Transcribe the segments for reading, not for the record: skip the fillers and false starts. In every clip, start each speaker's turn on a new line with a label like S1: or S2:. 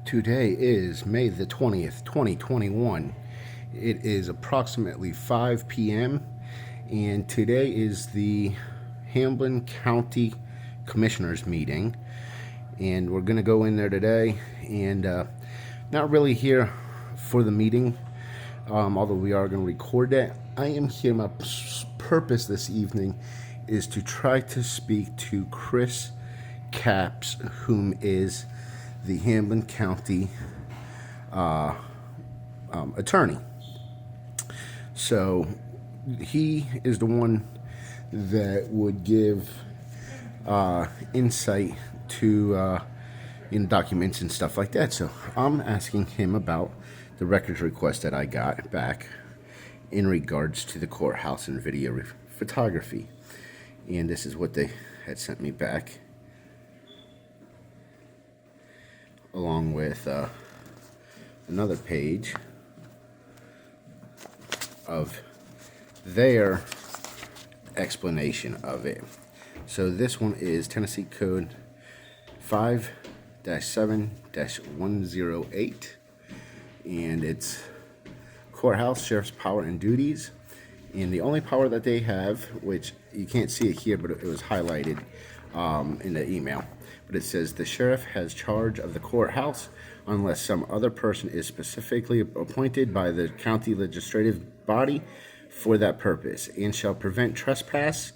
S1: Today is May the 20th, 2021. It is approximately 5 p.m. and today is the Hamblen County Commissioners meeting. And we're going to go in there today and not really here for the meeting, although we are going to record that. I am here, my purpose this evening is to try to speak to Chris Capps, whom is the Hamblen County attorney. So he is the one that would give insight to documents and stuff like that. So I'm asking him about the records request that I got back in regards to the courthouse and video photography. And this is what they had sent me back, along with another page of their explanation of it. So this one is Tennessee Code 5-7-108, and it's courthouse, sheriff's power and duties. And the only power that they have, which you can't see it here, but it was highlighted in the email, but it says the sheriff has charge of the courthouse unless some other person is specifically appointed by the county legislative body for that purpose, and shall prevent trespass,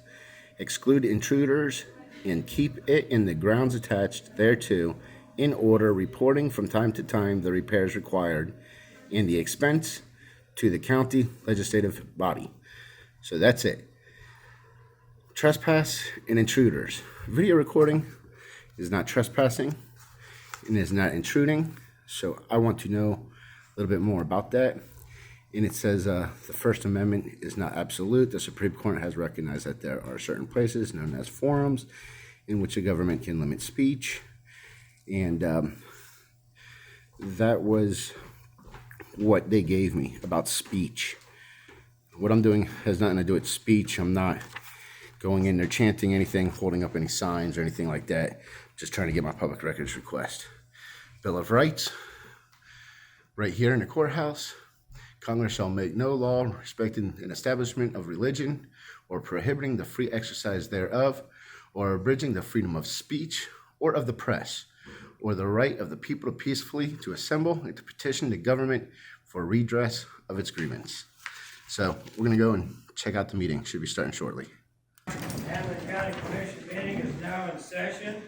S1: exclude intruders, and keep it in the grounds attached thereto, in order, reporting from time to time the repairs required and the expense to the county legislative body. So that's it. Trespass and intruders. Video recording is not trespassing and is not intruding. So I want to know a little bit more about that. And it says the First Amendment is not absolute. The Supreme Court has recognized that there are certain places known as forums in which a government can limit speech. And that was what they gave me about speech. What I'm doing has nothing to do with speech. I'm not going in there chanting anything, holding up any signs or anything like that. Just trying to get my public records request. Bill of Rights, right here in the courthouse. Congress shall make no law respecting an establishment of religion or prohibiting the free exercise thereof, or abridging the freedom of speech or of the press, or the right of the people peacefully to assemble and to petition the government for redress of its grievance. So we're going to go and check out the meeting. Should be starting shortly.
S2: Hamblen County Commission meeting is now in session.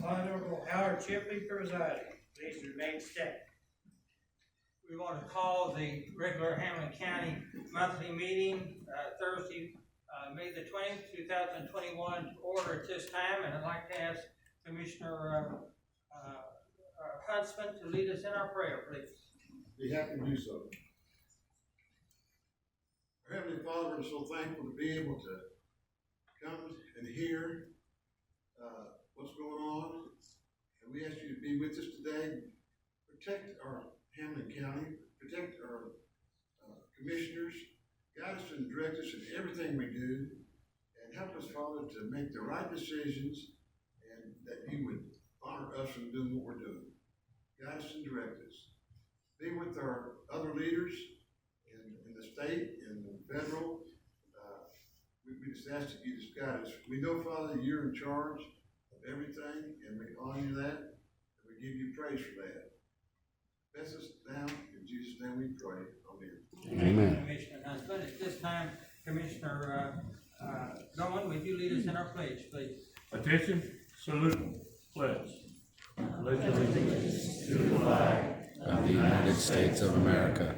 S2: Honorable Howard Chipley presiding. Please remain standing.
S3: We want to call the regular Hamblen County monthly meeting Thursday, May the 20th, 2021 to order at this time, and I'd like to ask Commissioner Huntsman to lead us in our prayer, please.
S4: Be happy to do so. Our Heavenly Father, we're so thankful to be able to come and hear what's going on, and we ask you to be with us today. Protect our Hamblen County, protect our commissioners, guide us and direct us in everything we do, and help us, Father, to make the right decisions, and that you would honor us in doing what we're doing. Guide us and direct us. Be with our other leaders in the state and the federal. We just ask that you just guide us. We know, Father, you're in charge of everything, and we honor that, and we give you praise for that. Bless us now. In Jesus' name we pray. Amen.
S1: Amen.
S3: Commissioner Huntsman. At this time, Commissioner Gowen, would you lead us in our pledge, please?
S5: Attention, salute, pledge. Pledge allegiance to the flag
S1: Of the United States of America,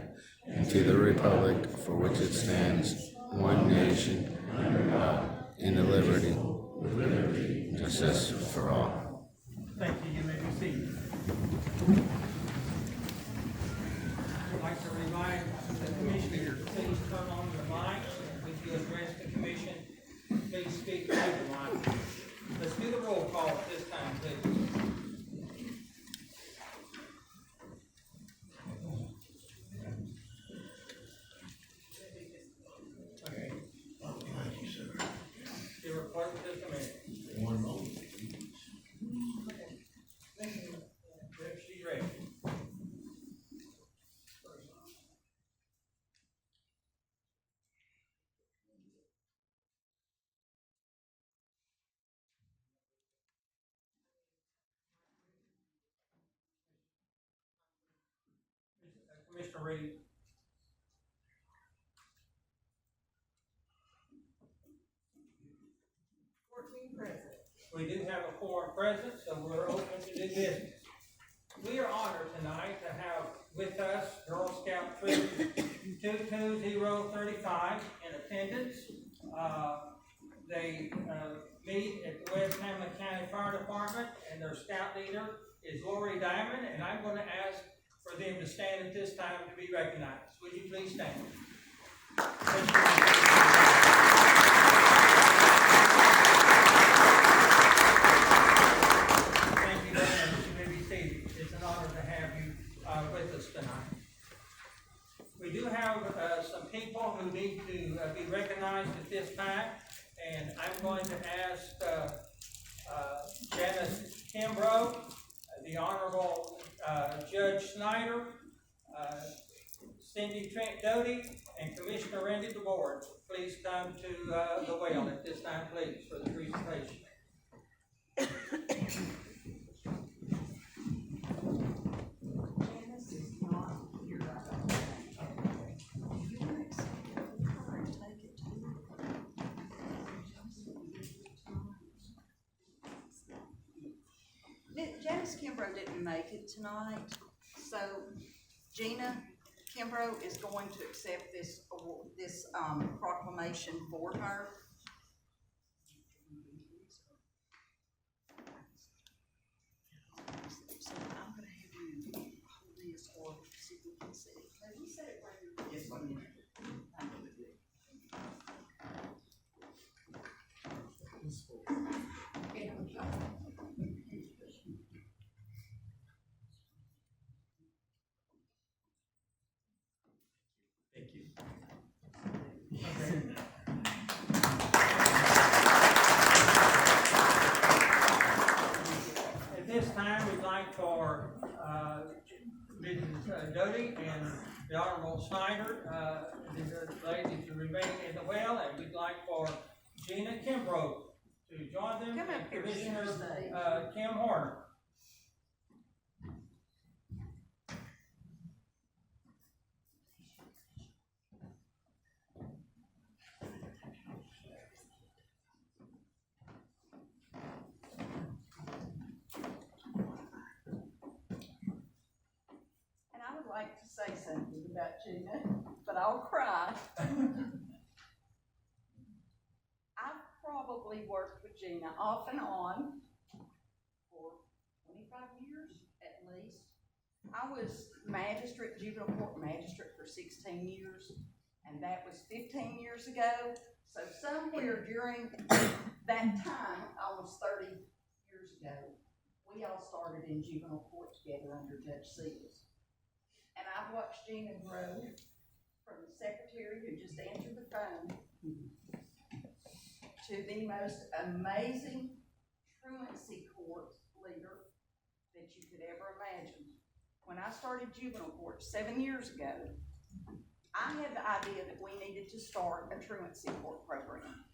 S1: and to the republic for which it stands, one nation, under God, indivisible, with liberty and justice for all.
S3: Thank you. You may be seated. I'd like to remind the commissioners, please turn on your mics. If you address the commission, please speak to the mic. Let's do the roll call at this time, please.
S4: Thank you, sir.
S3: Your report to the commission.
S4: One moment.
S3: She's ready. Commissioner Reed. We do have a quorum present, so we're open to do business. We are honored tonight to have with us Girl Scout Troop 22035 in attendance. They meet at the West Hamblen County Fire Department, and their scout leader is Lori Diamond, and I'm going to ask for them to stand at this time to be recognized. Would you please stand? Thank you very much. You may be seated. It's an honor to have you with us tonight. We do have some people who need to be recognized at this time, and I'm going to ask Janice Kimbrough, the Honorable Judge Snyder, Cindy Trent Doty, and Commissioner Randy DeWard. Please come to the well at this time, please, for the presentation.
S6: Janice Kimbrough didn't make it tonight, so Gina Kimbrough is going to accept this award, this proclamation for her. So I'm gonna have you hold this or see if we can see it. Have you said it right here? Yes, ma'am.
S5: Thank you.
S3: At this time, we'd like for Mrs. Doty and the Honorable Snyder, the lady, to remain in the well, and we'd like for Gina Kimbrough to join them,
S6: Come up
S3: and
S6: here,
S3: Commissioner
S6: Steve.
S3: Kim Horner.
S6: And I would like to say something about Gina, but I'll cry. I've probably worked with Gina off and on for 25 years at least. I was magistrate, juvenile court magistrate for 16 years, and that was 15 years ago. So somewhere during that time, almost 30 years ago, we all started in juvenile court together under Judge Seals. And I've watched Gina grow from the secretary who just answered the phone to the most amazing truancy court leader that you could ever imagine. When I started juvenile court 7 years ago, I had the idea that we needed to start a truancy court program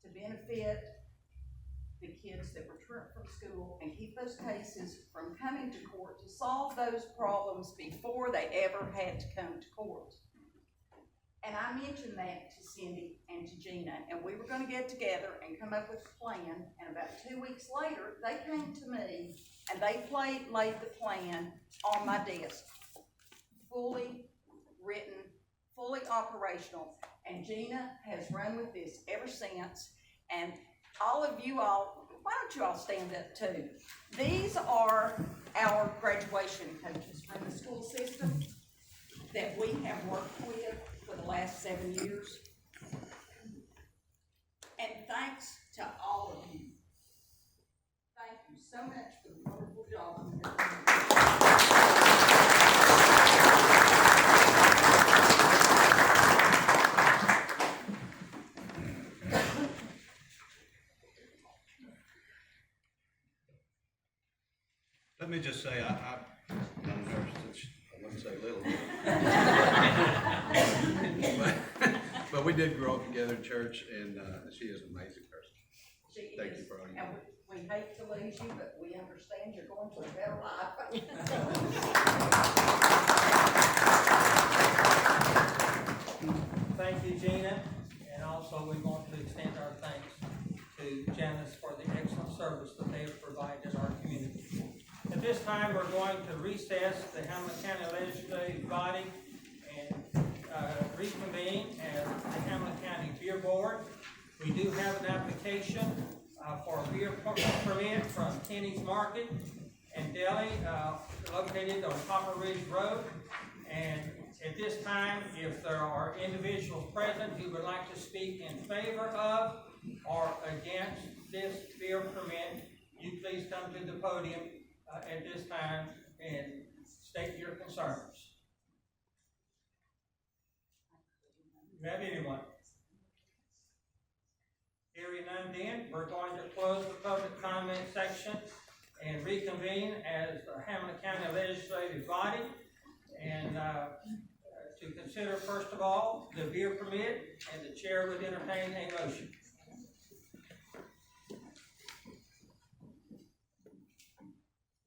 S6: to benefit the kids that were truant from school and keep those cases from coming to court, to solve those problems before they ever had to come to court. And I mentioned that to Cindy and to Gina, and we were going to get together and come up with a plan, and about 2 weeks later, they came to me and they laid the plan on my desk, fully written, fully operational, and Gina has run with this ever since. And all of you all, why don't you all stand up too? These are our graduation coaches from the school system that we have worked with for the last 7 years. And thanks to all of you. Thank you so much for the wonderful job you're doing.
S7: Let me just say, I'm nervous, I wouldn't say little. But we did grow up together in church, and she is an amazing person.
S6: She
S7: Thank
S6: is,
S7: you for all you
S6: and
S7: do.
S6: we hate to lose you, but we understand you're going to a better life.
S3: thank you, Gina, and also we want to extend our thanks to Janice for the excellent service that they have provided our community. At this time, we're going to recess the Hamblen County Legislative Body and reconvene as the Hamblen County Beer Board. We do have an application for a beer permit from Kenny's Market and Deli, located on Copper Ridge Road. And at this time, if there are individuals present who would like to speak in favor of or against this beer permit, you please come to the podium at this time and state your concerns. Do you have anyone? Hearing none, then we're going to close the public comment section and reconvene as the Hamblen County Legislative Body and to consider first of all the beer permit, and the chair would entertain a motion.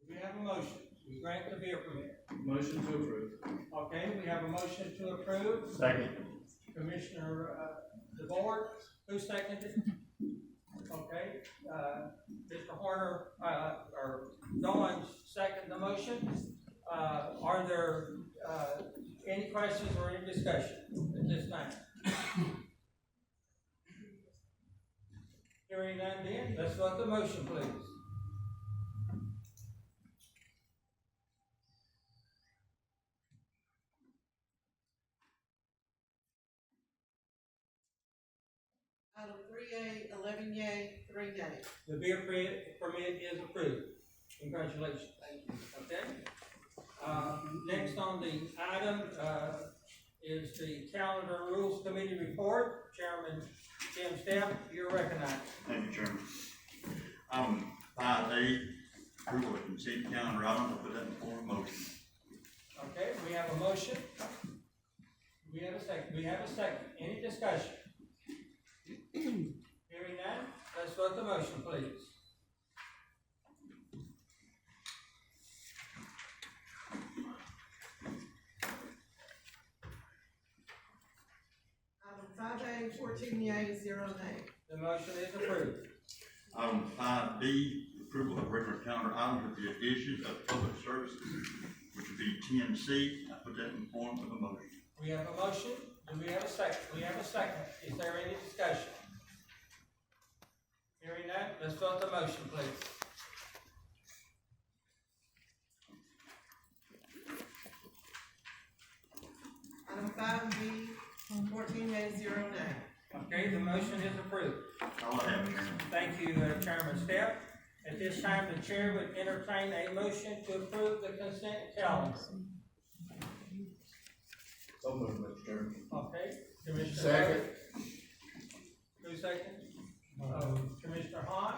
S3: We have a motion to grant the beer permit.
S5: Motion to approve.
S3: Okay, we have a motion to approve.
S5: Second.
S3: Commissioner DeBoard, who seconded? Okay, Mr. Horner, or Dawn seconded the motion. Are there any questions or any discussion at this time? Hearing none, then let's vote the motion, please.
S8: Item 3A, 11 yea, 3 nay.
S3: The beer permit is approved. Congratulations. Thank you. Okay. Next on the item is the Calendar and Rules Committee report. Chairman Jim Stepp, you're recognized.
S9: Thank you, Chairman. 5A, approval of consent calendar items. I'll put that in the form of motion.
S3: Okay, we have a motion. We have a second. We have a second. Any discussion? Hearing none, let's vote the motion, please.
S8: Item 5A, 14 yea, 0 nay.
S3: The motion is approved.
S9: Item 5B, approval of regular calendar items with the addition of public services, which would be 10C. I put that in the form of a motion.
S3: We have a motion. Do we have a second? We have a second. Is there any discussion? Hearing none, let's vote the motion, please.
S8: Item 5B, 14 yea, 0 nay.
S3: Okay, the motion is approved.
S9: All I have, Chairman.
S3: Thank you, Chairman Stepp. At this time, the chair would entertain a motion to approve the consent calendar.
S5: So moved, Mr. Chairman.
S3: Okay, Commissioner.
S5: Second.
S3: Who second? Commissioner Hahn.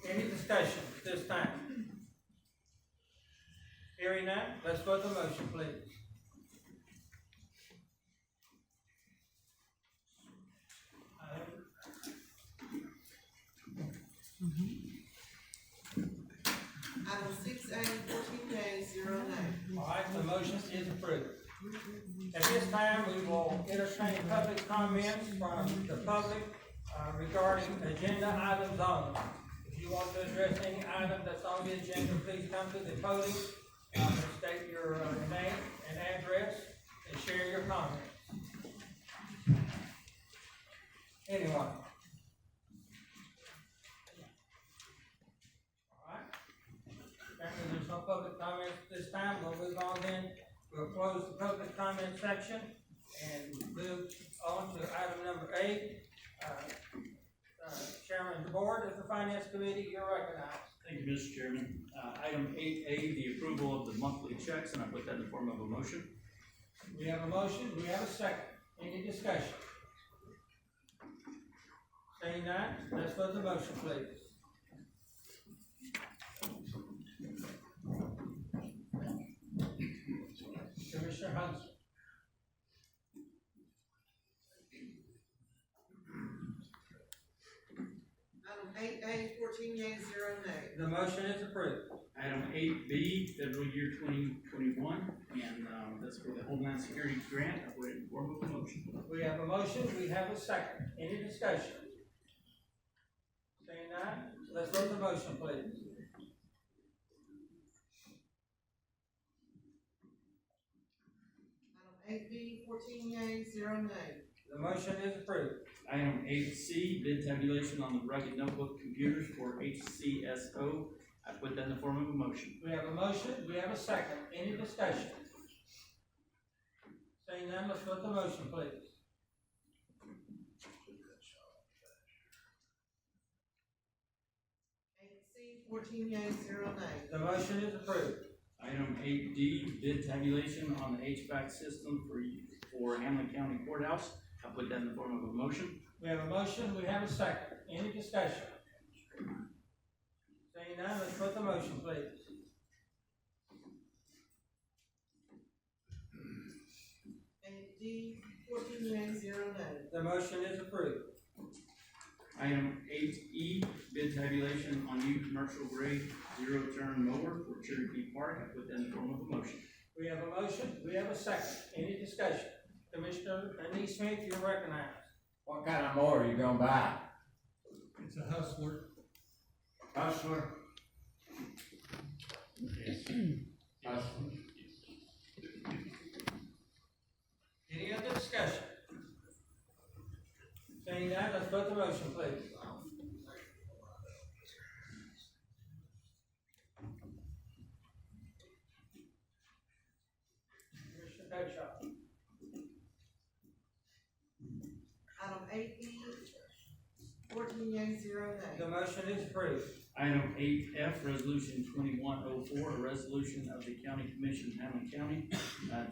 S3: Any discussion at this time? Hearing none, let's vote the motion, please.
S8: Item 6A, 14 yea, 0 nay.
S3: All right, the motion is approved. At this time, we will entertain public comments from the public regarding agenda items only. If you want to address any item that's on the agenda, please come to the podium, and state your name and address, and share your comments. Anyone? All right. Apparently, there's no public comments at this time. We'll move on then. We'll close the public comment section and move on to item number 8. Chairman of the Board of the Finance Committee, you're recognized.
S10: Thank you, Mr. Chairman. Item 8A, the approval of the monthly checks, and I put that in the form of a motion.
S3: We have a motion. We have a second. Any discussion? Saying none, let's vote the motion, please. Commissioner Hunter.
S8: Item 8A, 14 yeas, 0 nays.
S3: The motion is approved.
S10: Item 8B, federal year 2021, and that's for the Homeland Security Grant. I would inform of a motion.
S3: We have a motion, we have a second. Any discussion? Seeing none, let's vote the motion, please.
S8: Item 8B, 14 yeas, 0 nays.
S3: The motion is approved.
S10: Item 8C, bid tabulation on the rugged notebook computers for HCSO. I put that in the form of a motion.
S3: We have a motion, we have a second. Any discussion? Seeing none, let's vote the motion, please.
S8: 8C, 14 yeas, 0 nays.
S3: The motion is approved.
S10: Item 8D, bid tabulation on the HVAC system for Hamblen County Courthouse. I put that in the form of a motion.
S3: We have a motion, we have a second. Any discussion? Seeing none, let's vote the motion, please.
S8: 8D, 14 yeas, 0 nays.
S3: The motion is approved.
S10: Item 8E, bid tabulation on new commercial grade zero-turn mower for Cherokee Park. I put that in the form of a motion.
S3: We have a motion, we have a second. Any discussion? Commissioner Smith, you're recognized.
S11: What kind of mower are you gonna buy?
S5: It's a Hustler.
S11: Hustler? Hustler.
S3: Any other discussion? Seeing none, let's vote the motion, please. Commissioner Petrov.
S8: Item 8E, 14 yeas, 0 nays.
S3: The motion is approved.
S10: Item 8F, resolution 2104, a resolution of the County Commission, Hamblen County,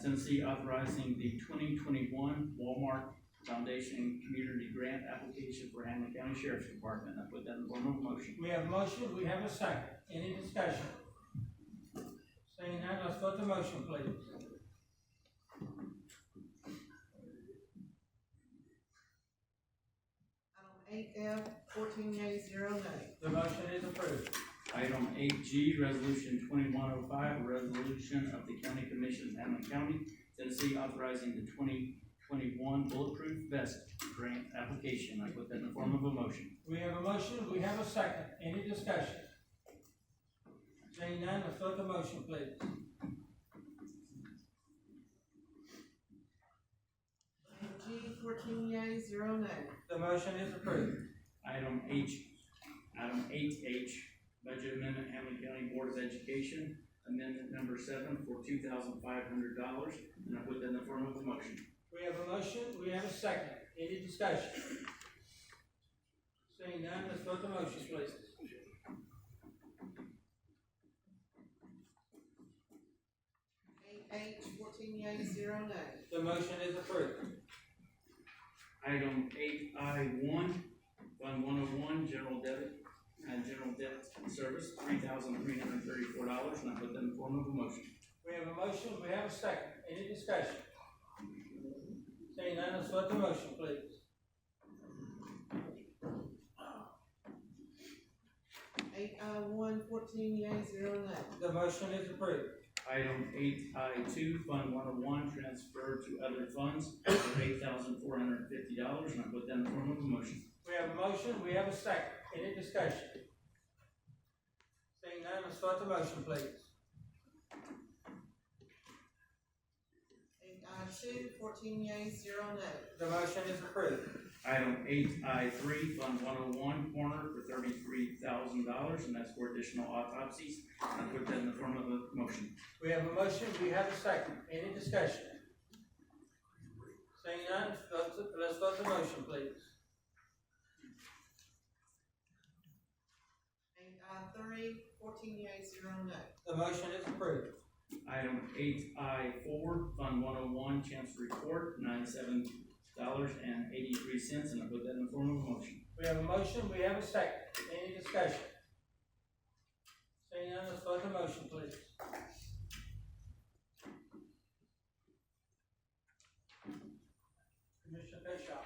S10: Tennessee, authorizing the 2021 Walmart Foundation Community Grant application for Hamblen County Sheriff's Department. I put that in the form of a motion.
S3: We have a motion, we have a second. Any discussion? Seeing none, let's vote the motion, please.
S8: Item 8F, 14 yeas, 0 nays.
S3: The motion is approved.
S10: Item 8G, resolution 2105, a resolution of the County Commission, Hamblen County, Tennessee, authorizing the 2021 Bulletproof Vest Grant application. I put that in the form of a motion.
S3: We have a motion, we have a second. Any discussion? Seeing none, let's vote the motion, please.
S8: Item G, 14 yeas, 0 nays.
S3: The motion is approved.
S10: Item 8H, budget amendment, Hamblen County Board of Education, amendment number 7 for $2,500, and I put that in the form of a motion.
S3: We have a motion, we have a second. Any discussion? Seeing none, let's vote the motion, please.
S8: H, 14 yeas, 0 nays.
S3: The motion is approved.
S10: Item 8I1, Fund 101, general debt service, $3,334, and I put that in the form of a motion.
S3: We have a motion, we have a second. Any discussion? Seeing none, let's vote the motion, please.
S8: I1, 14 yeas, 0 nays.
S3: The motion is approved.
S10: Item 8I2, Fund 101, transfer to other funds for $8,450, and I put that in the form of a motion.
S3: We have a motion, we have a second. Any discussion? Seeing none, let's vote the motion, please.
S8: I2, 14 yeas, 0 nays.
S3: The motion is approved.
S10: Item 8I3, Fund 101, corner for $33,000, and that's for additional autopsies. I put that in the form of a motion.
S3: We have a motion, we have a second. Any discussion? Seeing none, let's vote the motion, please.
S8: I3, 14 yeas, 0 nays.
S3: The motion is approved.
S10: Item 8I4, Fund 101, Chancery Court, $97.83, and I put that in the form of a motion.
S3: We have a motion, we have a second. Any discussion? Seeing none, let's vote the motion, please. Commissioner Bishop.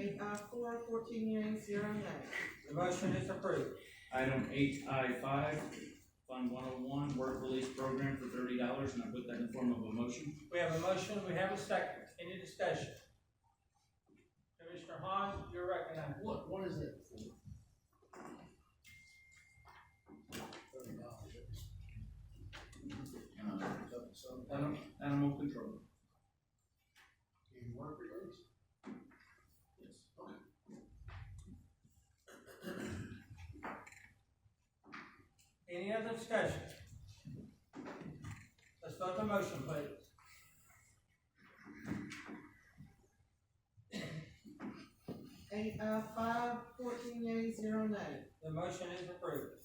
S8: I4, 14 yeas, 0 nays.
S3: The motion is approved.
S10: Item 8I5, Fund 101, Work Release Program for $30, and I put that in the form of a motion.
S3: We have a motion, we have a second. Any discussion? Commissioner Hahn, you're recognized.
S11: What is it for?
S10: Animal control.
S4: In work release?
S10: Yes.
S3: Any other discussion? Let's vote the motion, please.
S8: Eight, 5, 14 yeas, 0 nays.
S3: The motion is approved.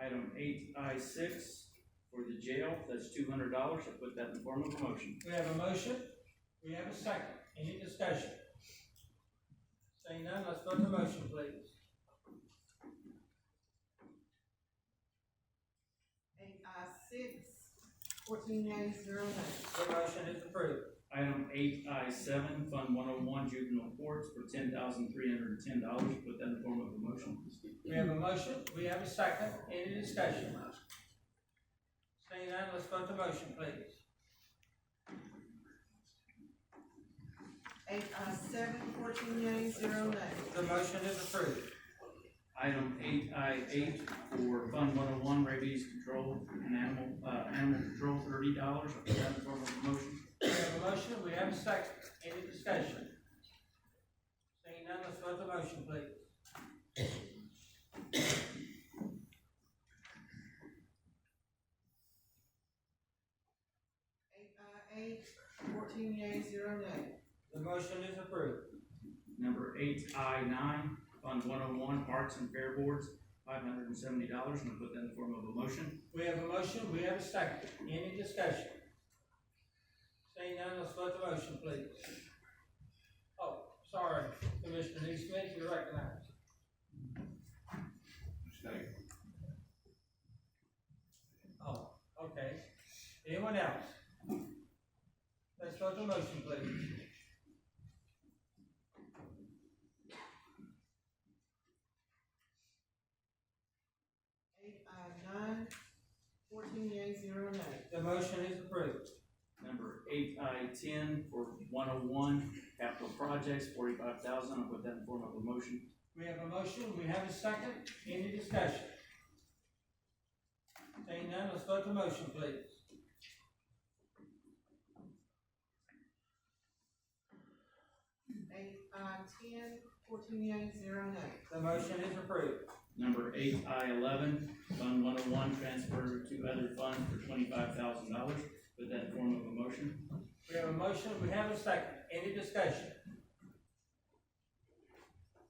S10: Item 8I6, for the jail, that's $200, I put that in the form of a motion.
S3: We have a motion, we have a second. Any discussion? Saying none, let's vote the motion, please.
S8: 8, 6, 14 yeas, 0 nays.
S3: The motion is approved.
S10: Item 8I7, Fund 101, Juvenile Courts, for $10,310, put that in the form of a motion.
S3: We have a motion, we have a second. Any discussion? Saying none, let's vote the motion, please.
S8: 8, 7, 14 yeas, 0 nays.
S3: The motion is approved.
S10: Item 8I8, for Fund 101, Rabies Control and Animal Control, $30, I put that in the form of a motion.
S3: We have a motion, we have a second. Any discussion? Saying none, let's vote the motion, please.
S8: 8, 14 yeas, 0 nays.
S3: The motion is approved.
S10: Number 8I9, Fund 101, Parks and Fair Boards, $570, and I put that in the form of a motion.
S3: We have a motion, we have a second. Any discussion? Saying none, let's vote the motion, please. Oh, sorry, Commissioner Neesmith, you're recognized.
S7: Stay.
S3: Oh, okay. Anyone else? Let's vote the motion, please.
S8: 9, 14 yeas, 0 nays.
S3: The motion is approved.
S10: Number 8I10 for 101, Capital Projects, $45,000, I'll put that in the form of a motion.
S3: We have a motion, we have a second. Any discussion? Saying none, let's vote the motion, please.
S8: 8, 10, 14 yeas, 0 nays.
S3: The motion is approved.
S10: Number 8I11, Fund 101, transfer to other funds for $25,000, put that in the form of a motion.
S3: We have a motion, we have a second. Any discussion?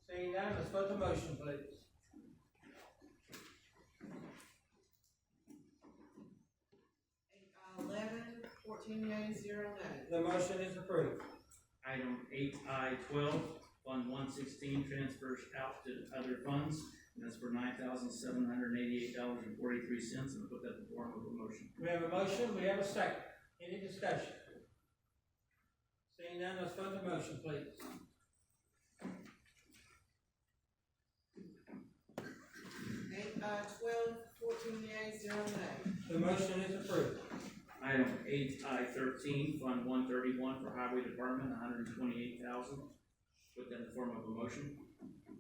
S3: Seeing none, let's vote the motion, please.
S8: 8, 11, 14 yeas, 0 nays.
S3: The motion is approved.
S10: Item 8I12, Fund 116, transfers out to other funds, and that's for $9,788.43, and I'll put that in the form of a motion.
S3: We have a motion, we have a second. Any discussion? Seeing none, let's vote the motion, please.
S8: 8, 12, 14 yeas, 0 nays.
S3: The motion is approved.
S10: Item 8I13, Fund 131 for Highway Department, $128,000, put that in the form of a motion.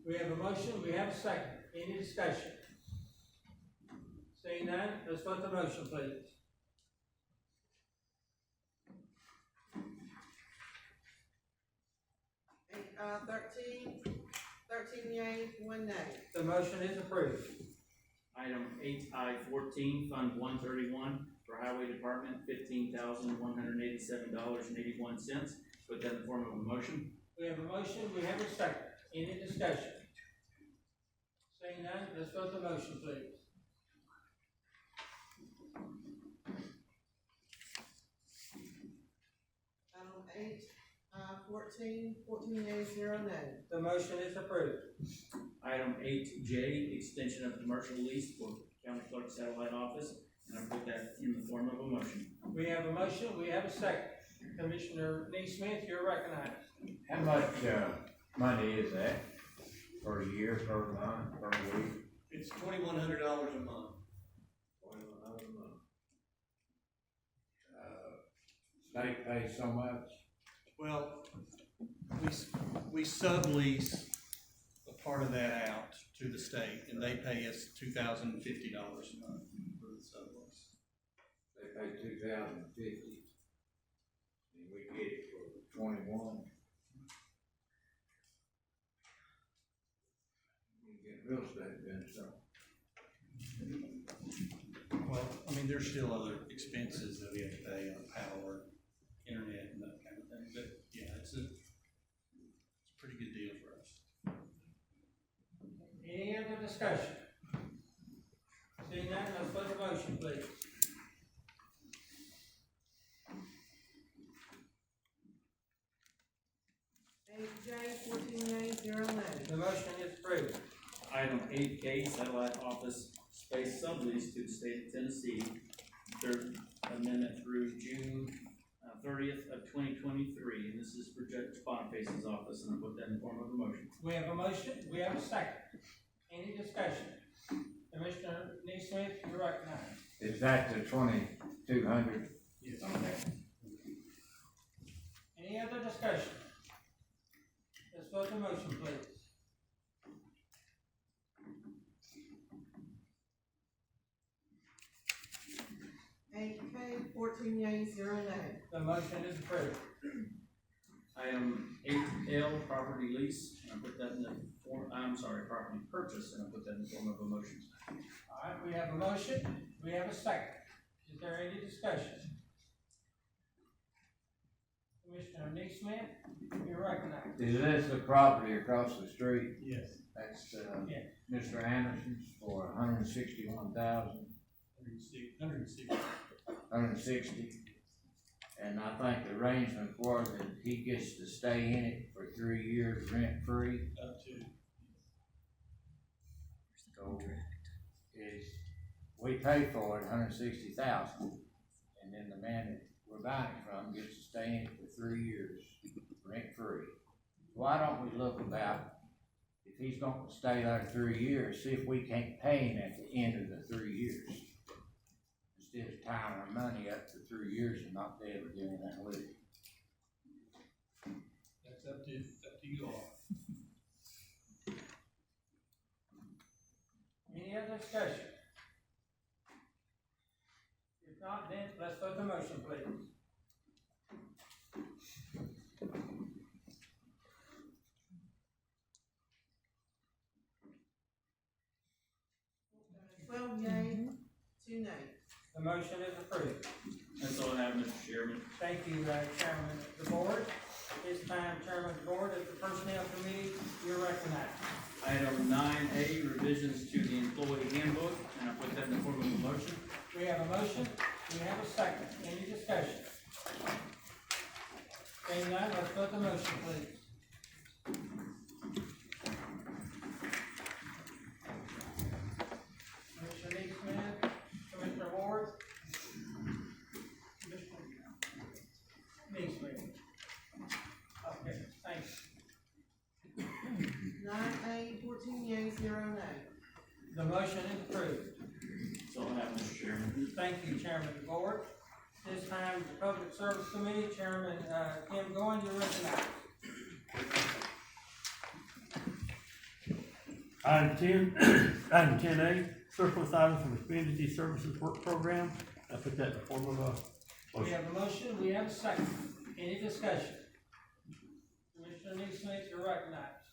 S3: We have a motion, we have a second. Any discussion? Seeing none, let's vote the motion, please.
S8: 13 yeas, 1 nay.
S10: The motion is approved. Item 8I14, Fund 131 for Highway Department, $15,187.81, put that in the form of a motion.
S3: We have a motion, we have a second. Any discussion? Seeing none, let's vote the motion, please.
S8: 8, 14 yeas, 0 nays.
S3: The motion is approved.
S10: Item 8J, extension of commercial lease for County Clerk Satellite Office, and I put that in the form of a motion.
S3: We have a motion, we have a second. Commissioner Neesmith, you're recognized.
S11: How much, money is that? year, per month, per week?
S5: It's $2,100 a month.
S11: $2,100 a month. State pays so much?
S5: Well, we sublease a part of that out to the state, and they pay us $2,050 a month for the sublease.
S11: They pay $2,050, and we get it for 21. You get real estate then, so.
S5: Well, I mean, there's still other expenses that we have to pay on power, internet, and that kind of thing, but yeah, it's a pretty good deal for us.
S3: Any other discussion? Seeing none, let's put the motion, please.
S8: Eight J, 14 yeas, 0 nays.
S3: The motion is approved.
S10: Item 8K, satellite office space sublease to the state of Tennessee, third amendment through June 30th of 2023, and this is for Judge Boniface's office, and I'll put that in the form of a motion.
S3: We have a motion, we have a second. Any discussion? Commissioner Neesmith, you recognize.
S11: Is that the 2,200?
S5: Yes.
S3: Okay. Any other discussion? Let's vote the motion, please.
S8: Eight K, 14 yeas, 0 nays.
S3: The motion is approved.
S10: Item 8L, property lease, and I'll put that in the form, property purchase, and I'll put that in the form of a motion.
S3: All right, we have a motion, we have a second. Is there any discussion? Commissioner Neesmith, you're recognized.
S11: Is this the property across the street?
S5: Yes.
S11: That's,
S3: Yeah.
S11: Mr. Anderson's for $161,000. 160. And I think the arrangement was that he gets to stay in it for 3 years rent-free.
S5: Up to.
S11: So we pay for it $160,000, and then the man that we're buying it from gets to stay in it for 3 years rent-free. Why don't we look about, if he's going to stay there 3 years, see if we can't pay him at the end of the 3 years? Instead of tying our money up for 3 years and not be able to do anything with it.
S5: That's up to you all.
S3: Any other discussion? If not, then let's vote the motion, please.
S8: Twelve yeas, 2 nays.
S3: The motion is approved.
S10: That's all I have, Mr. Chairman.
S3: Thank you, Chairman of the Board. This time, Chairman of the Board, at the Personnel Committee, you're recognized.
S10: Item 9A, revisions to the employee handbook, and I'll put that in the form of a motion.
S3: We have a motion, we have a second. Any discussion? Seeing none, let's vote the motion, please. Commissioner Neesmith, Commissioner Ward. Commissioner Neesmith. Okay, thanks.
S8: 9A, 14 yeas, 0 nays.
S3: The motion is approved.
S10: That's all I have, Mr. Chairman.
S3: Thank you, Chairman of the Board. This time, the Public Service Committee, Chairman, Kim Goins, you're recognized.
S12: Item 10A, surplus items from the Community Services Work Program. I put that in the form of a
S3: We
S12: motion.
S3: have a motion, we have a second. Any discussion? Commissioner Neesmith, you're recognized.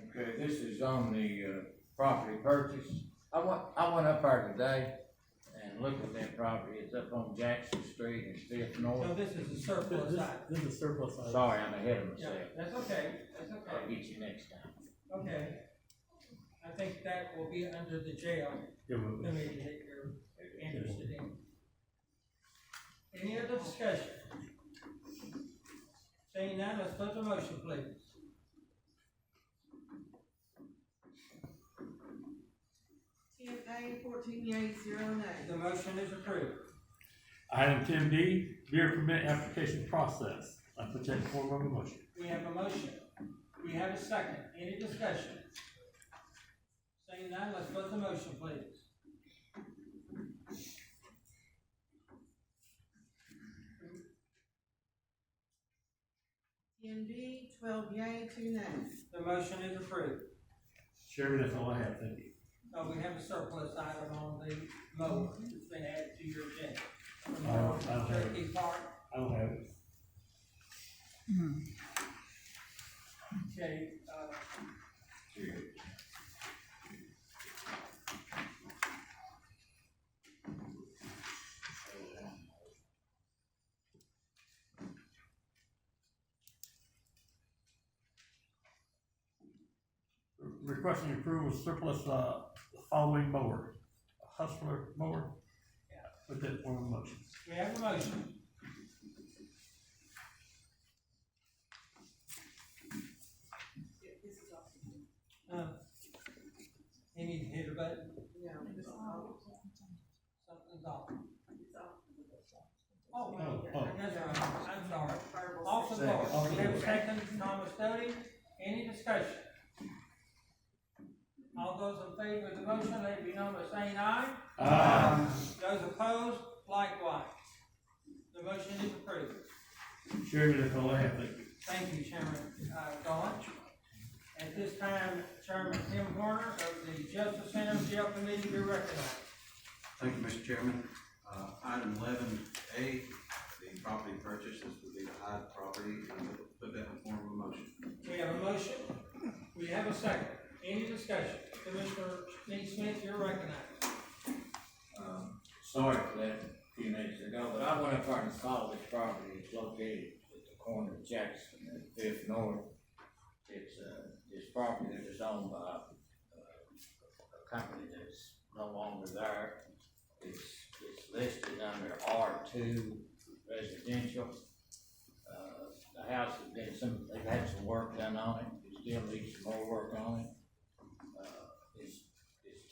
S11: Okay, this is on the, property purchase. I went up there today and looked at that property. It's up on Jackson Street and Fifth
S3: No,
S11: North.
S3: this is a surplus item.
S12: This is surplus item.
S11: Sorry, I'm ahead of
S3: Yeah,
S11: myself.
S3: that's okay, that's
S11: I'll
S3: okay.
S11: get you next time.
S3: Okay. I think that will be under the jail
S12: It will be.
S3: committee that you're interested in. Any other discussion? Seeing none, let's put the motion, please.
S8: A, 14 yeas, 0 nays.
S3: The motion is approved.
S12: Item 10B, beer permit application process. I put that in the form of a motion.
S3: We have a motion. We have a second. Any discussion? none, let's vote the motion, please.
S8: Ten B, 12 yea, 2 nay.
S3: The motion is approved.
S12: Chairman, that's all I have, thank you.
S3: We have a surplus item on the mower that's been added to your agenda.
S12: I don't have it.
S3: Cherokee Park,
S12: I don't have it.
S3: okay,
S12: Requesting approval of surplus, the following mower, a Hustler mower. Put that form of motion.
S3: we have a motion. You need to hit a button,
S8: Yeah, it's all.
S3: something's off.
S12: Oh.
S3: That's right, I'm sorry. Off the board, we have a second, Thomas Doty, any discussion? All those in favor of the motion, let it be known by saying aye.
S12: Aye.
S3: Those opposed, likewise. The motion is approved.
S12: Chairman, that's all I have, thank you.
S3: Thank you, Chairman, Dolan. At this time, Chairman Tim Warner of the Justice Center Jail Committee be recognized.
S7: Thank you, Mr. Chairman. Item 11A, the property purchase, this would be the Hyde property, and we'll put that in form of a motion.
S3: We have a motion, we have a second. Any discussion? Commissioner Neesmith, you're recognized.
S11: Sorry for that a few minutes ago, but I went up there and saw this property. It's located at the corner of Jackson and Fifth North. It's, this property that is owned by a company that's no longer there. It's listed under R2 residential. The house has been they've had some work done on it. It still needs some more work on it. It's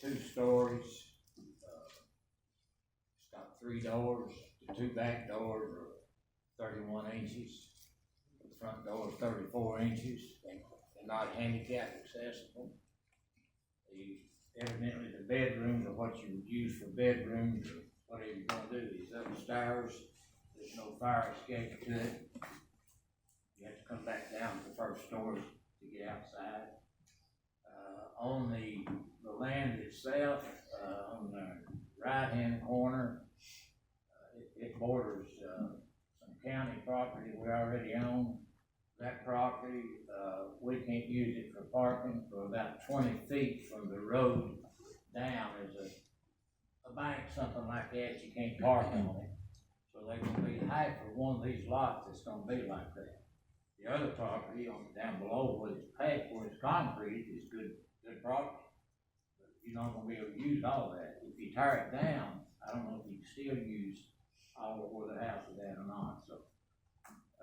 S11: 2 stories. It's got 3 doors. The 2 back doors are 31 inches. The front door is 34 inches. They're not handicap accessible. Evidently the bedrooms are what you would use for bedrooms or whatever you're gonna do. These upstairs, there's no fire escape to it. You have to come back down to the first story to get outside. On the land itself, on the right-hand corner, it borders some county property we already own. That property, we can't use it for parking. For about 20 feet from the road down is a bank, something like that. You can't park on it. So they're gonna be half of one of these lots that's gonna be like that. The other property on down below where it's packed, where it's concrete, is good property. But you're not gonna be able to use all that. If you tear it down, I don't know if you can still use all of where the house is at or not. So,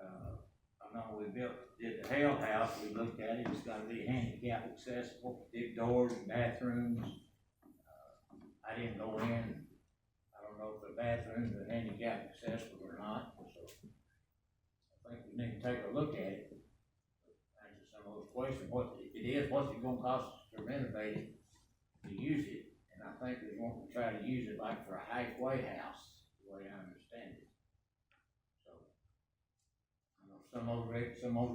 S11: I know we did the Hale House, we looked at it, it's gotta be handicap accessible, big doors, bathrooms. I didn't go in, I don't know if the bathrooms are handicap accessible or not, so I think we need to take a look at it. Answer some of those questions, if it is, what's it gonna cost us to renovate it, to use it? And I think we want to try to use it like for a halfway house, the way I understand it. Some of the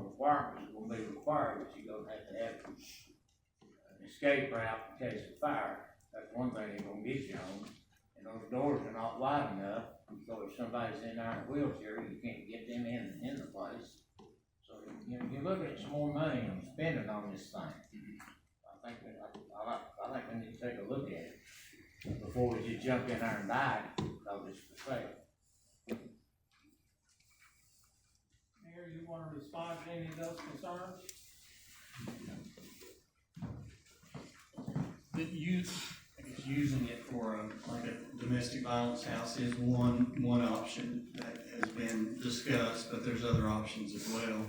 S11: requirements will be required, but you're gonna have to have an escape route in case of fire. That's one thing they're gonna get you on. And those doors are not wide enough, so if somebody's in there in a wheelchair, you can't get them in the place. So, you know, you're looking at some more money and spending on this thing. I think we need to take a look at it before we just jump in there and buy it, because it's for sale.
S3: Mayor, you want to respond to any of those concerns?
S5: Using it for like a domestic violence house is one option that has been discussed, but there's other options as well.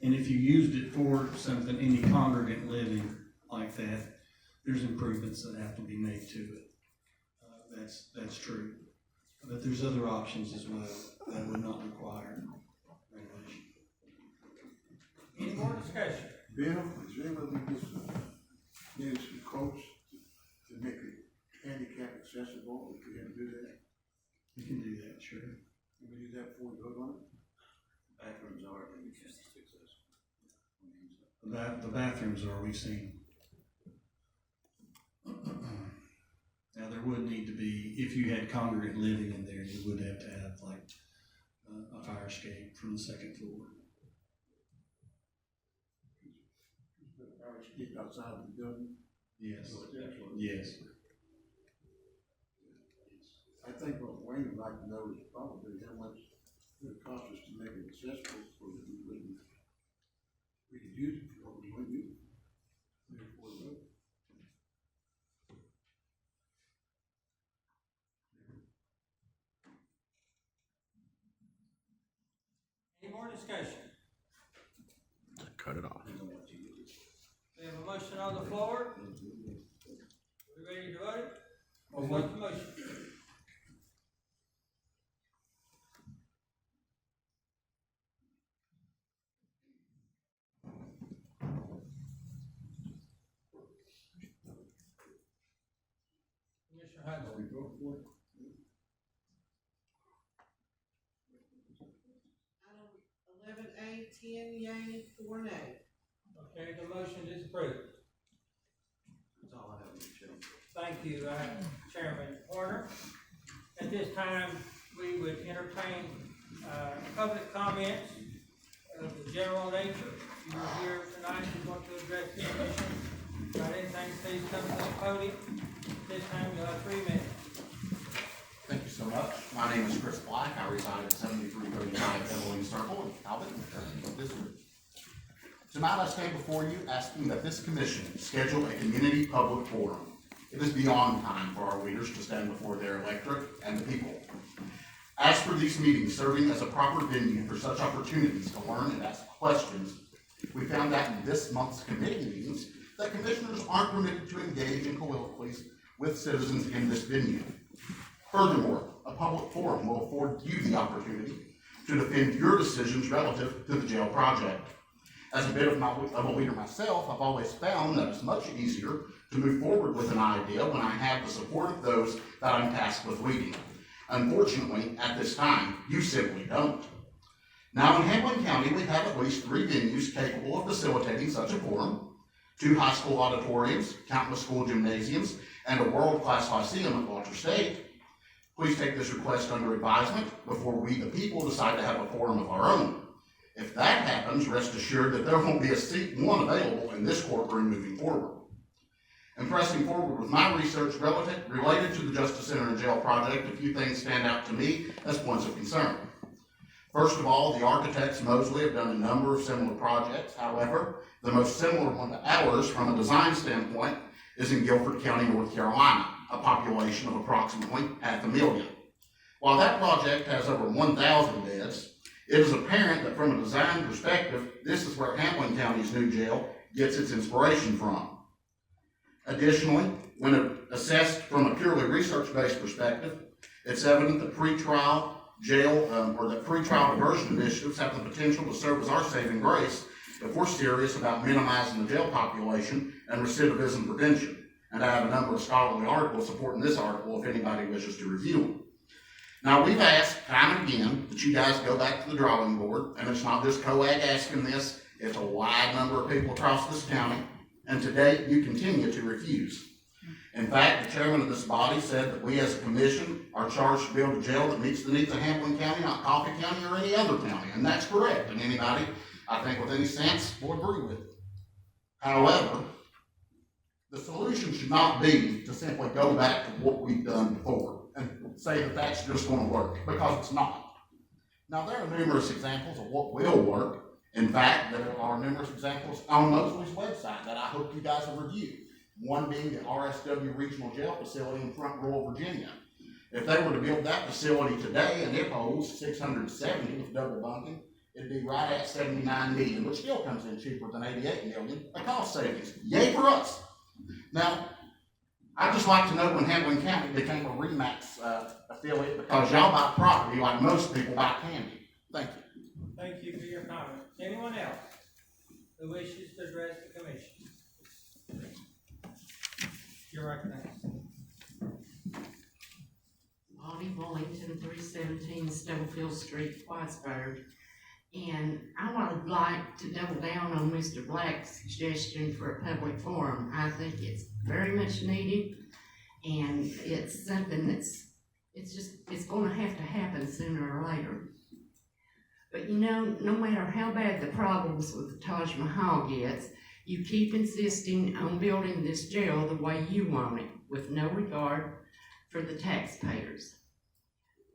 S5: And if you used it for something, any congregant living like that, there's improvements that have to be made to it. That's true. But there's other options as well that would not require renovation.
S3: Any more discussion?
S4: Bill, is there anybody that gets some quotes accessible, if we had to do that?
S5: You can do that, sure.
S4: Can we do that before we vote on it?
S7: Bathrooms are accessible.
S5: The bathrooms are, we've seen. Now, there would need to be, if you had congregate living in there, you would have to have like a fire escape from the second floor.
S4: Keep outside of the building?
S5: Yes,
S4: So it's actually-
S5: yes.
S4: I think what Wayne would like to know is probably how much it would cost us to make it accessible so that we could use it for what we want to use it. Therefore, vote.
S3: Any more discussion?
S1: Cut it off.
S3: We have a motion on the floor. We ready to vote? What's the motion? Commissioner Hudson.
S4: We vote for it?
S8: Item 11A, 10 yea, 4 nay.
S3: Okay, the motion is approved.
S7: That's all I have, Mr. Chairman.
S3: Thank you, Chairman Horner. At this time, we would entertain, public comments of the general nature. If you are here tonight, you want to address the commission, got anything, please come to the podium. This time, you'll have 3 minutes.
S13: Thank you so much. My name is Chris Black. I reside at 7335 Emily Circle in Hamblen District. Tonight I stand before you asking that this commission schedule a community public forum. It is beyond time for our leaders to stand before their electorate and the people. As for these meetings serving as a proper venue for such opportunities to learn and ask questions, we found out in this month's committee meetings that commissioners aren't permitted to engage in colloquies with citizens in this venue. Furthermore, a public forum will afford you the opportunity to defend your decisions relative to the jail project. As a bit of a leader myself, I've always found that it's much easier to move forward with an idea when I have the support of those that I'm tasked with leading. Unfortunately, at this time, you simply don't. Now in Hamblen County, we have at least 3 venues capable of facilitating such a forum: 2 high school auditoriums, countless school gymnasiums, and a world-class lyceum at Walter State. Please take this request under advisement before we, the people, decide to have a forum of our own. If that happens, rest assured that there won't be a seat one available in this courtroom moving forward. In pressing forward with my research related to the Justice Center and Jail project, a few things stand out to me as points of concern. First of all, the architects Mosley have done a number of similar projects. However, the most similar one to ours from a design standpoint is in Guilford County, North Carolina, a population of approximately 500,000. While that project has over 1,000 beds, it is apparent that from a design perspective, this is where Hamblen County's new jail gets its inspiration from. Additionally, when assessed from a purely research-based perspective, it's evident that pretrial diversion initiatives have the potential to serve as our saving grace if we're serious about minimizing the jail population and recidivism prevention. And I have a number of scholarly articles supporting this article if anybody wishes to review them. Now, we've asked time and again that you guys go back to the drawing board, and it's not just COAG asking this, it's a wide number of people across this county, and to date, you continue to refuse. In fact, the chairman of this body said that we as a commission are charged to build a jail that meets the needs of Hamblen County, not Coffee County or any other county, and that's correct, and anybody, I think with any sense, will agree with it. However, the solution should not be to simply go back to what we've done before and say that that's just going to work, because it's not. Now, there are numerous examples of what will work. In fact, there are numerous examples on Mosley's website that I hope you guys will review. One being the RSW Regional Jail Facility in Front Rural Virginia. If they were to build that facility today and it holds 670 with double bunking, it'd be right at 79 million, which still comes in cheaper than 88 million, a cost savings. Yay for us. Now, I'd just like to know when Hamblen County became a RE/MAX affiliate, because y'all buy property like most people buy candy. Thank you.
S3: Thank you for your comments. Anyone else who wishes to address the commission? You're recognized.
S8: Arlington, 317 Stubblefield Street, Whitesburg. And I would like to double down on Mr. Black's suggestion for a public forum. I think it's very much needed, and it's something it's gonna have to happen sooner or later. But you know, no matter how bad the problems with the Taj Mahal gets, you keep insisting on building this jail the way you want it, with no regard for the taxpayers.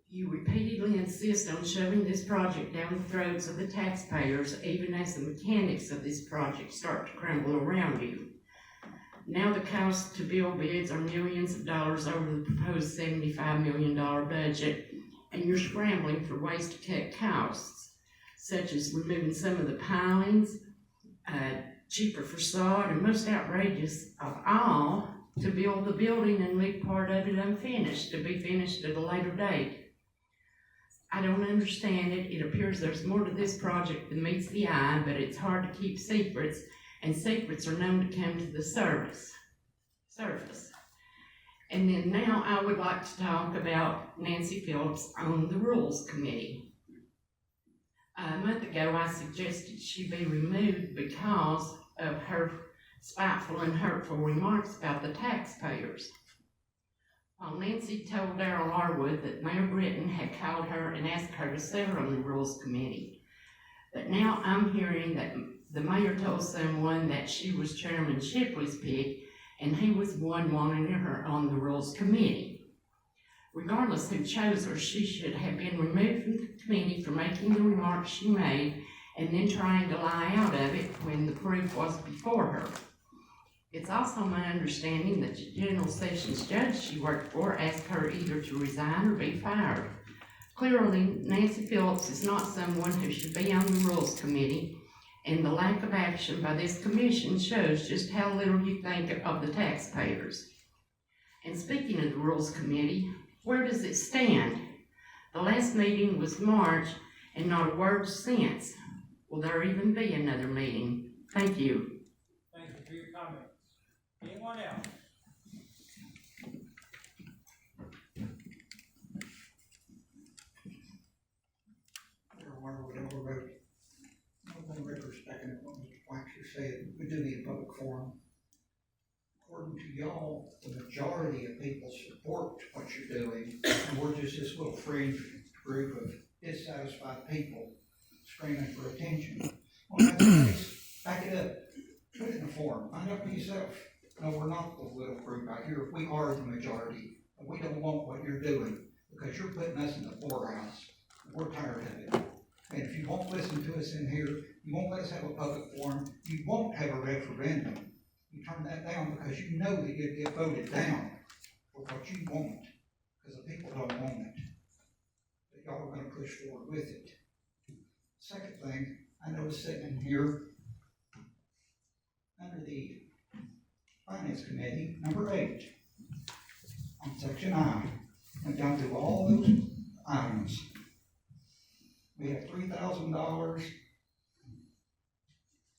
S8: You repeatedly insist on shoving this project down the throats of the taxpayers, even as the mechanics of this project start to crumble around you. Now the cost to build bids are millions of dollars over the proposed $75 million budget, and you're scrambling for ways to cut costs, such as removing some of the pilings, cheaper facade, and most outrageous of all, to build the building and leave part of it unfinished, to be finished at a later date. I don't understand it. It appears there's more to this project than meets the eye, but it's hard to keep secrets, and secrets are known to come to the surface. And then now I would like to talk about Nancy Phillips on the Rules Committee. A month ago, I suggested she be removed because of her spiteful and hurtful remarks about the taxpayers. While Nancy told Darrell Arwood that Mayor Britton had called her and asked her to serve on the Rules Committee. But now I'm hearing that the mayor told someone that she was Chairman Shipley's pick, and he was one wanting her on the Rules Committee. Regardless who chose her, she should have been removed from the committee for making the remarks she made and then trying to lie out of it when the proof was before her. It's also my understanding that the General Sessions judge she worked for asked her either to resign or be fired. Clearly, Nancy Phillips is not someone who should be on the Rules Committee, and the lack of action by this commission shows just how little you think of the taxpayers. And speaking of the Rules Committee, where does it stand? The last meeting was March, and not a word since. Will there even be another meeting? Thank you.
S3: Thank you for your comments. Anyone else?
S14: In retrospect, and what Mr. Waxer said, we do need a public forum. According to y'all, the majority of people support what you're doing, and we're just this little fringe group of dissatisfied people screaming for attention. Well, that's the case. Back it up. Put it in a forum. Find out for yourself. No, we're not the little group out here. We are the majority. And we don't want what you're doing because you're putting us in the poorhouse. We're tired of it. And if you won't listen to us in here, you won't let us have a public forum, you won't have a referendum. You turn that down because you know that you'd get voted down for what you want, because the people don't want it. But y'all are gonna push forward with it. Second thing, I noticed sitting in here, under the Finance Committee, number 8, on section I, went down through all those items. We have $3,000,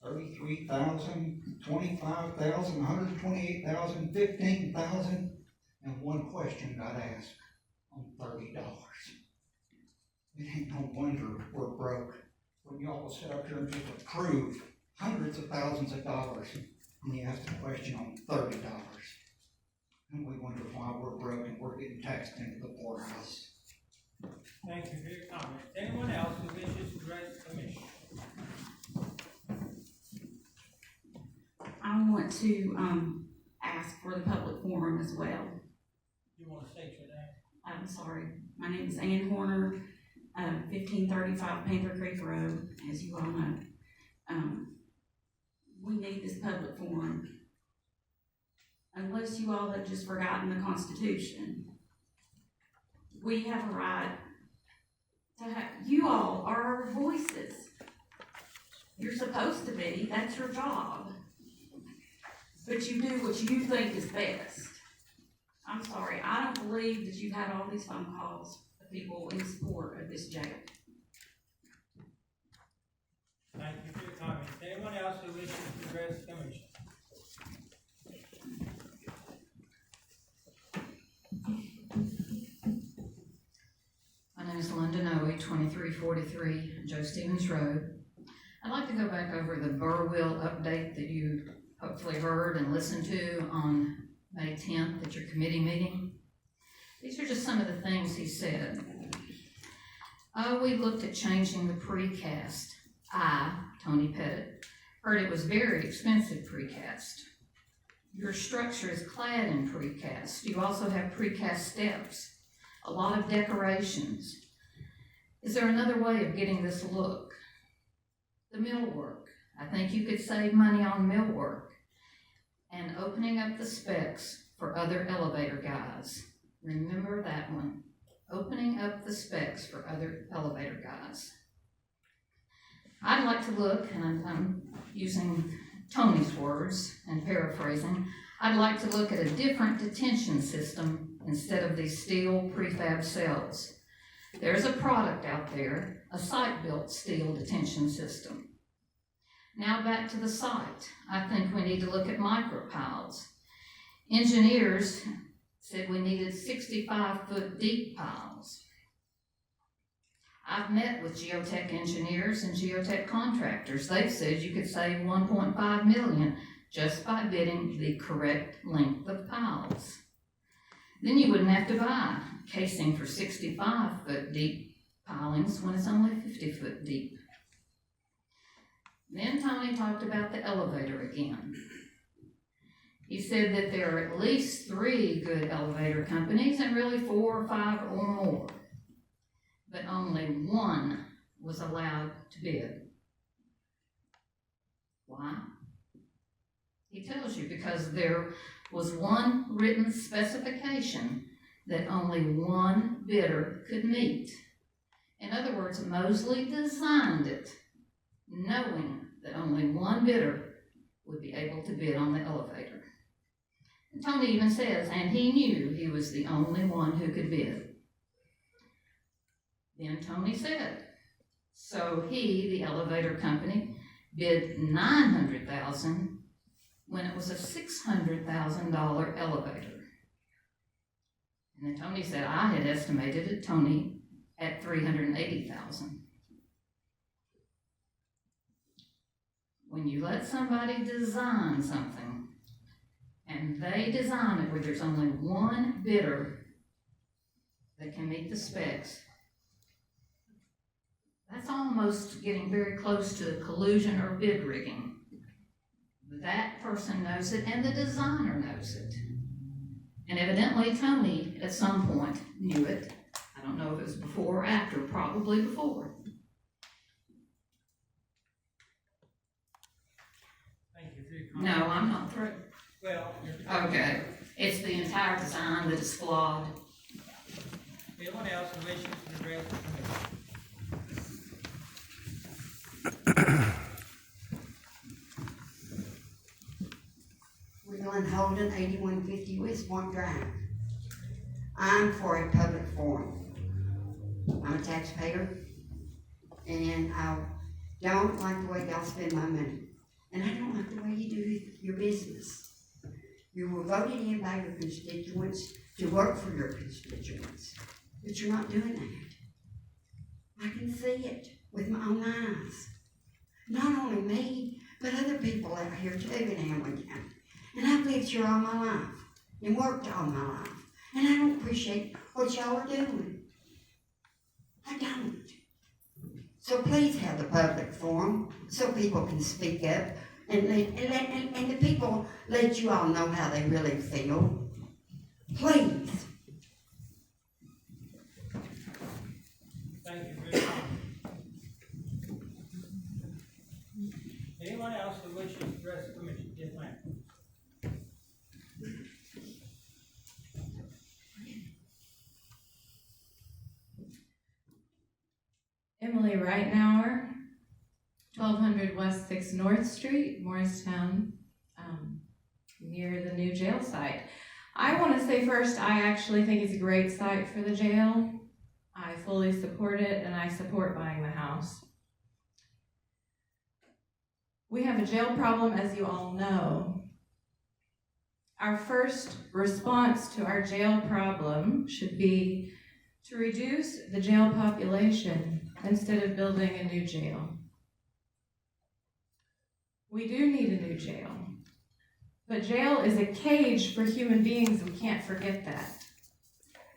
S14: $33,000, $25,000, $128,000, $15,000, and one question got asked on $30. It ain't no wonder we're broke when y'all will sit up here and just approve hundreds of thousands of dollars and you ask a question on $30. And we wonder why we're broke and we're getting taxed into the poorhouse.
S3: Thank you for your comment. Anyone else who wishes to address the commission?
S15: I want to ask for the public forum as well.
S3: You want to state your name?
S15: I'm sorry. My name is Ann Horner, 1535 Panther Creek Road, as you all know. We need this public forum. Unless you all have just forgotten the Constitution, we have a right to have, you all are our voices. You're supposed to be, that's your job. But you do what you think is best. I'm sorry, I don't believe that you've had all these phone calls of people in support of this jail.
S3: Thank you for your comments. Anyone else who wishes to address the commission?
S16: name is Linda Noe, 2343 Joe Stevens Road. I'd like to go back over the Burwell update that you hopefully heard and listened to on May 10th at your committee meeting. These are just some of the things he said. We looked at changing the precast. I, Tony Pettit, heard it was very expensive precast. Your structure is clad in precast. You also have precast steps, a lot of decorations. Is there another way of getting this look? The millwork. I think you could save money on millwork. And opening up the specs for other elevator guys. Remember that one. Opening up the specs for other elevator guys. I'd like to look, and I'm using Tony's words and paraphrasing, I'd like to look at a different detention system instead of these steel prefab cells. There's a product out there, a site-built steel detention system. Now back to the site. I think we need to look at micropiles. Engineers said we needed 65-foot deep piles. I've met with geotech engineers and geotech contractors. They've said you could save $1.5 million just by bidding the correct length of piles. Then you wouldn't have to buy casing for 65-foot deep pilings when it's only 50-foot deep. Then Tony talked about the elevator again. He said that there are at least 3 good elevator companies and really 4 or 5 or more. But only one was allowed to bid. Why? He tells you because there was one written specification that only one bidder could meet. In other words, Mosley designed it knowing that only one bidder would be able to bid on the elevator. And Tony even says, and he knew he was the only one who could bid. Then Tony said, so he, the elevator company, bid $900,000 when it was a $600,000 elevator. And then Tony said, I had estimated it, Tony, at $380,000. When you let somebody design something, and they design it where there's only one bidder that can meet the specs, that's almost getting very close to collusion or bid rigging. That person knows it, and the designer knows it. And evidently, Tony, at some point, knew it. I don't know if it was before or after, probably before.
S3: Thank you for your comment.
S16: No, I'm not through.
S3: Well,
S16: Okay. It's the entire design that is flawed.
S3: anyone else who wishes to address the commission?
S17: Glenn Holden, 8150 West Point Drive. I'm for a public forum. I'm a taxpayer, and I don't like the way y'all spend my money. And I don't like the way you do your business. You were voted in by your constituents to work for your constituents, but you're not doing that. I can see it with my own eyes. Not only me, but other people out here too in Hamblen County. And I've lived here all my life and worked all my life. And I don't appreciate what y'all are doing. I don't. So please have the public forum so people can speak up and the people let you all know how they really feel. Please.
S3: Thank you for your comment. Anyone else who wishes to address the commission? Yes, ma'am.
S18: Emily Reitnauer, 1200 West 6 North Street, Morristown, near the new jail site. I want to say first, I actually think it's a great site for the jail. I fully support it, and I support buying the house. We have a jail problem, as you all know. Our first response to our jail problem should be to reduce the jail population instead of building a new jail. We do need a new jail, but jail is a cage for human beings. We can't forget that.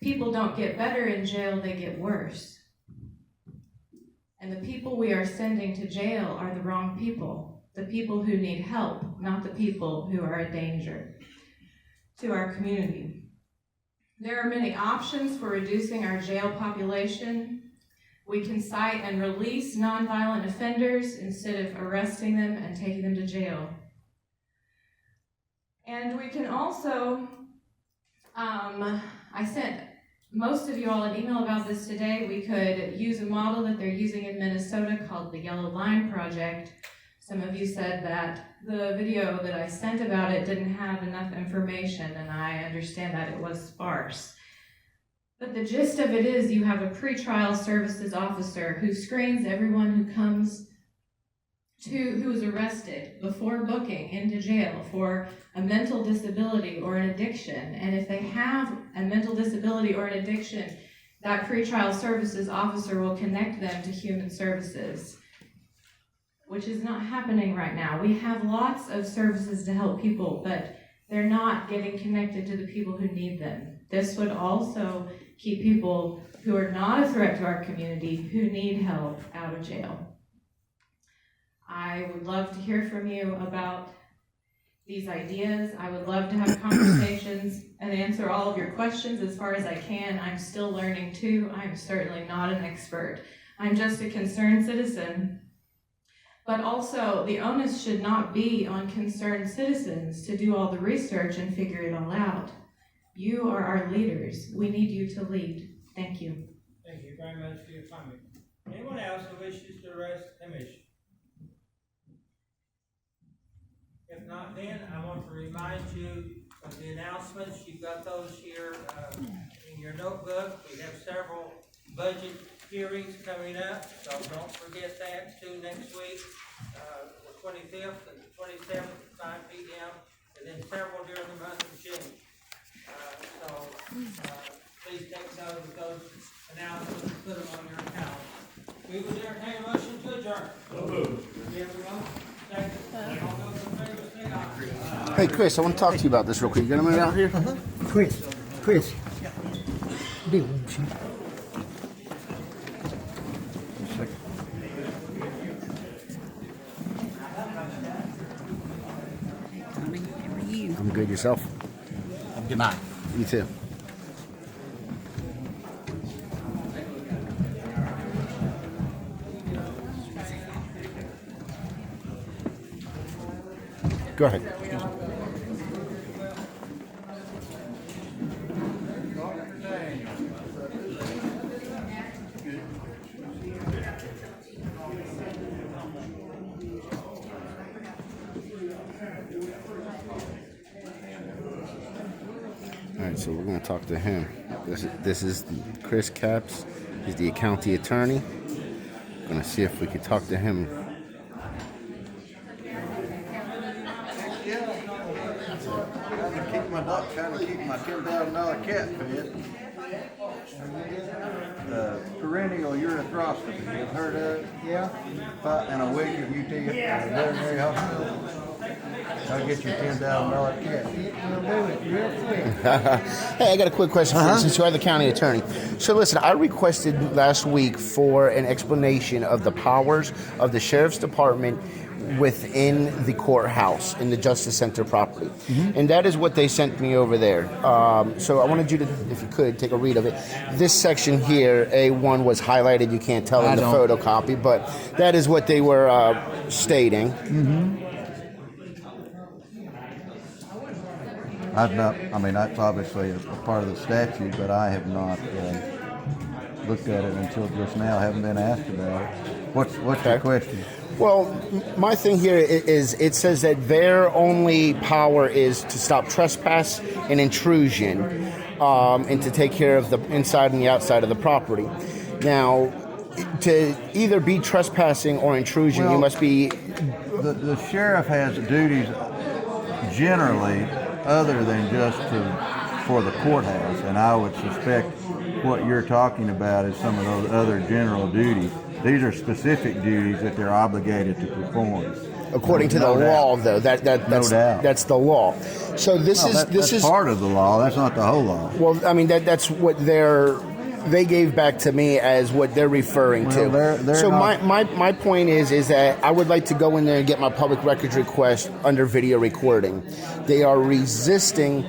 S18: People don't get better in jail, they get worse. And the people we are sending to jail are the wrong people, the people who need help, not the people who are a danger to our community. There are many options for reducing our jail population. We can cite and release nonviolent offenders instead of arresting them and taking them to jail. And we can also, I sent most of you all an email about this today. We could use a model that they're using in Minnesota called the Yellow Line Project. Some of you said that the video that I sent about it didn't have enough information, and I understand that it was sparse. But the gist of it is you have a pretrial services officer who screens everyone who comes who is arrested before booking into jail for a mental disability or an addiction. And if they have a mental disability or an addiction, that pretrial services officer will connect them to human services, which is not happening right now. We have lots of services to help people, but they're not getting connected to the people who need them. This would also keep people who are not a threat to our community, who need help, out of jail. I would love to hear from you about these ideas. I would love to have conversations and answer all of your questions as far as I can. I'm still learning too. I'm certainly not an expert. I'm just a concerned citizen. But also, the onus should not be on concerned citizens to do all the research and figure it all out. You are our leaders. We need you to lead. Thank you.
S3: Thank you very much for your comment. Anyone else who wishes to address the commission? If not, then I want to remind you of the announcements. You've got those here in your notebook. We have several budget hearings coming up, so don't forget that too next week, the 25th and the 27th at 5 p.m., and then several during the month of June. Please take note of those announcements and put them on your account. We will entertain a motion to adjourn. So moved. Everyone, second. All those in favor say aye.
S1: Hey, Chris, I want to talk to you about this real quick. You got a minute out here?
S19: Chris, Bill, won't you?
S1: I'm good. Yourself?
S13: Good night.
S1: You too. Go ahead. All right, so we're going to talk to him. This is Chris Capps. He's the county attorney. Going to see if we can talk to him.
S20: Trying to keep my $10,000 cat fed. Perennial urethrostomy. You've heard of it? Yeah. And a week of UT veterinary hospital. I'll get your $10,000 cat. We'll do it real quick.
S1: Hey, I got a quick question for you since you are the county attorney. So listen, I requested last week for an explanation of the powers of the sheriff's department within the courthouse in the Justice Center property. And that is what they sent me over there. So I wanted you to, if you could, take a read of it. This section here, A1, was highlighted. You can't tell in the photocopy, but that is what they were stating.
S20: I've not, I mean, that's obviously a part of the statute, but I have not looked at it until just now. I haven't been asked about it. What's your question?
S1: Well, my thing here is it says that their only power is to stop trespass and intrusion and to take care of the inside and the outside of the property. Now, to either be trespassing or intrusion, you must be...
S20: The sheriff has duties generally other than just for the courthouse, and I would suspect what you're talking about is some of those other general duties. These are specific duties that they're obligated to perform.
S1: According to the law, though, that's the law. So this is
S20: part of the law. That's not the whole law.
S1: Well, I mean that's what they gave back to me as what they're referring to. So my point is that I would like to go in there and get my public records request under video recording. They are resisting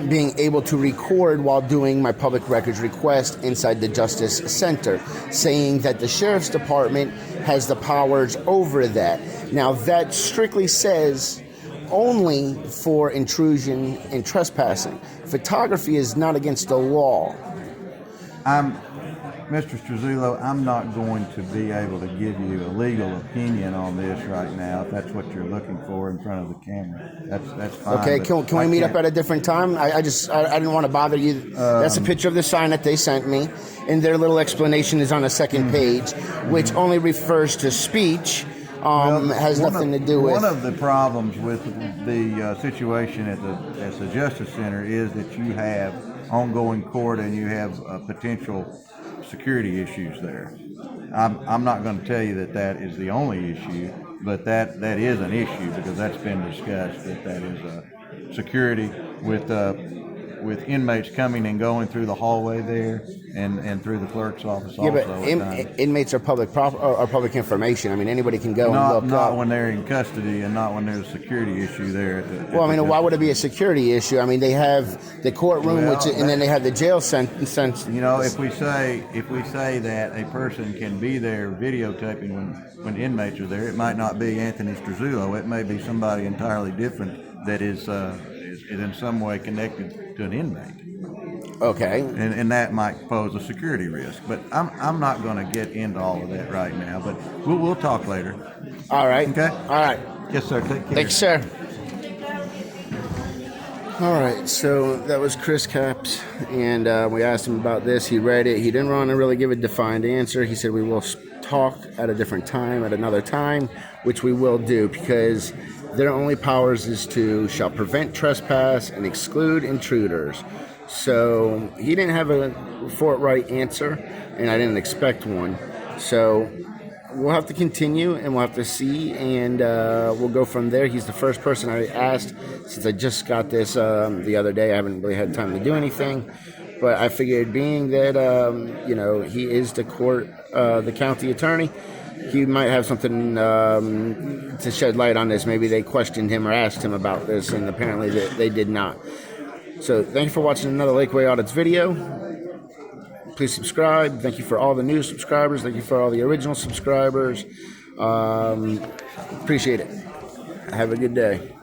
S1: being able to record while doing my public records request inside the Justice Center, saying that the Sheriff's Department has the powers over that. Now, that strictly says only for intrusion and trespassing. Photography is not against the law.
S20: Mr. Struzzulo, I'm not going to be able to give you a legal opinion on this right now, if that's what you're looking for in front of the camera. That's fine.
S1: Okay, can we meet up at a different time? I didn't want to bother you. That's a picture of the sign that they sent me, and their little explanation is on the second page, which only refers to speech. Has nothing to do with...
S20: One of the problems with the situation at the Justice Center is that you have ongoing court and you have potential security issues there. I'm not going to tell you that is the only issue, but that is an issue because that's been discussed, that is security with inmates coming and going through the hallway there and through the clerk's office also.
S1: Yeah, but inmates are public information. I mean, anybody can go and look up.
S20: Not when they're in custody and not when there's a security issue there.
S1: Why would it be a security issue? I mean, they have the courtroom, and then they have the jail sentence.
S20: You know, if we say that a person can be there videotaping when inmates are there, it might not be Anthony Struzzulo. It may be somebody entirely different that is in some way connected to an inmate.
S1: Okay.
S20: And that might pose a security risk. But I'm not going to get into all of that right now. But we'll talk later.
S1: All right.
S20: Okay.
S1: All right.
S20: Yes, sir. Take care.
S1: Thanks, sir. All right. So that was Chris Capps, and we asked him about this. He read it. He didn't want to really give a defined answer. He said we will talk at a different time, at another time, which we will do because their only powers is to shall prevent trespass and exclude intruders. So he didn't have a forthright answer, and I didn't expect one. So we'll have to continue, and we'll have to see, and we'll go from there. He's the first person I asked since I just got this the other day. I haven't really had time to do anything, but I figured being that, he is the county attorney, he might have something to shed light on this. Maybe they questioned him or asked him about this, and apparently they did not. So thank you for watching another Lakeway Audits video. Please subscribe. Thank you for all the new subscribers. Thank you for all the original subscribers. Appreciate it. Have a good day.